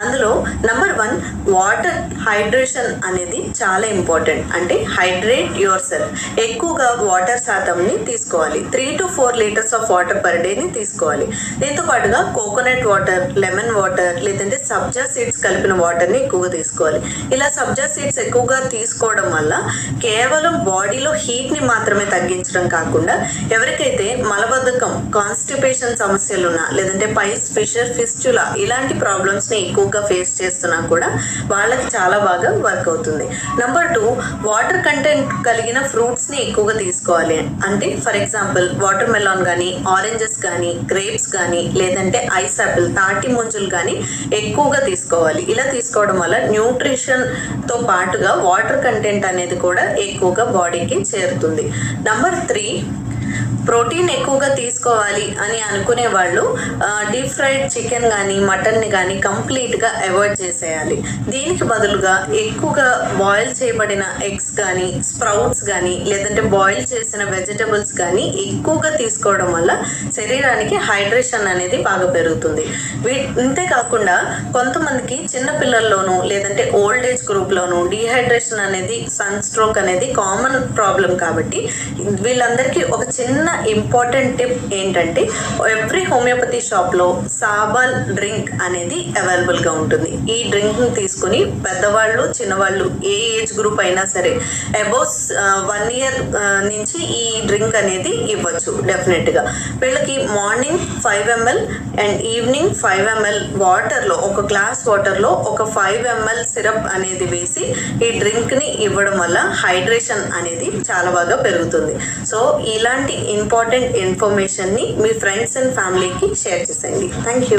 అందులో number 1 water hydration అనేది చాలా ఇంపార్టెంట్. అంటే హైడ్రేట్ యువర్ సెల్ఫ్. ఎక్కువగా వాటర్ శాతంని తీసుకోవాలి. 3 to 4 litres of water per డేని తీసుకోవాలి. దీంతో పాటుగా కోకోనట్ వాటర్, లెమన్ వాటర్, లేదంటే సబ్జా సీడ్స్ కలిపిన వాటర్ని ఎక్కువగా తీసుకోవాలి. ఇలా సబ్జా సీడ్స్ ఎక్కువగా తీసుకోవడం వల్ల కేవలం బాడీలో హీట్ని మాత్రమే తగ్గించడం కాకుండా ఎవరికైతే మలబద్ధకం, కాన్స్టిపేషన్ సమస్యలున్నా, లేదంటే పైల్స్, ఫిషర్, ఫిస్టులా ఇలాంటి ప్రాబ్లమ్స్ని ఎక్కువగా ఫేస్ చేస్తున్నా కూడా వాళ్ళకి చాలా బాగా వర్క్ అవుతుంది. నంబర్ 2 వాటర్ కంటెంట్ కలిగిన ఫ్రూట్స్ని ఎక్కువగా తీసుకోవాలి. అంటే ఫర్ ఎగ్జాంపుల్ వాటర్ మెలాన్ కానీ, ఆరెంజెస్ కానీ, గ్రేప్స్ కానీ, లేదంటే ఐస్ యాపిల్, తాటి ముంజులు కానీ ఎక్కువగా తీసుకోవాలి. ఇలా తీసుకోవడం వల్ల న్యూట్రిషన్తో పాటుగా వాటర్ కంటెంట్ అనేది కూడా ఎక్కువగా బాడీకి చేరుతుంది. నంబర్ 3 ప్రోటీన్ ఎక్కువగా తీసుకోవాలి అని అనుకునే వాళ్ళు డీప్ ఫ్రైడ్ చికెన్ కానీ, మటన్ని కానీ కంప్లీట్గా అవాయిడ్ చేసేయాలి. దీనికి బదులుగా ఎక్కువగా బాయిల్ చేయబడిన ఎగ్స్ కానీ, స్ప్రౌట్స్ కానీ, లేదంటే బాయిల్ చేసిన వెజిటబుల్స్ కానీ ఎక్కువగా తీసుకోవడం వల్ల శరీరానికి హైడ్రేషన్ అనేది బాగా పెరుగుతుంది. ఇంతేకాకుండా కొంతమందికి చిన్నపిల్లల్లోనూ లేదంటే ఓల్డ్ ఏజ్ గ్రూప్లోనూ డీహైడ్రేషన్ అనేది, సన్ స్ట్రోక్ అనేది కామన్ ప్రాబ్లం. కాబట్టి వీళ్ళందరికీ ఒక చిన్న ఇంపార్టెంట్ టిప్ ఏంటంటే ఎవ్రీ హోమియోపతి షాప్లో సాబాల్ డ్రింక్ అనేది అవైలబుల్గా ఉంటుంది. ఈ డ్రింక్ని తీసుకుని పెద్దవాళ్ళు, చిన్నవాళ్ళు ఏ ఏజ్ గ్రూప్ అయినా సరే అబౌవ్ 1 year నుంచి ఈ డ్రింక్ అనేది ఇవ్వచ్చు డెఫినెట్గా. వీళ్ళకి morning 5 ml and evening 5 ml వాటర్లో, ఒక గ్లాస్ వాటర్లో ఒక 5 ml సిరప్ అనేది వేసి ఈ డ్రింక్ని ఇవ్వడం వల్ల హైడ్రేషన్ అనేది చాలా బాగా పెరుగుతుంది. సో ఇలాంటి ఇంపార్టెంట్ ఇన్ఫర్మేషన్ని మీ ఫ్రెండ్స్ అండ్ ఫ్యామిలీకి షేర్ చేసేయండి. Thank you.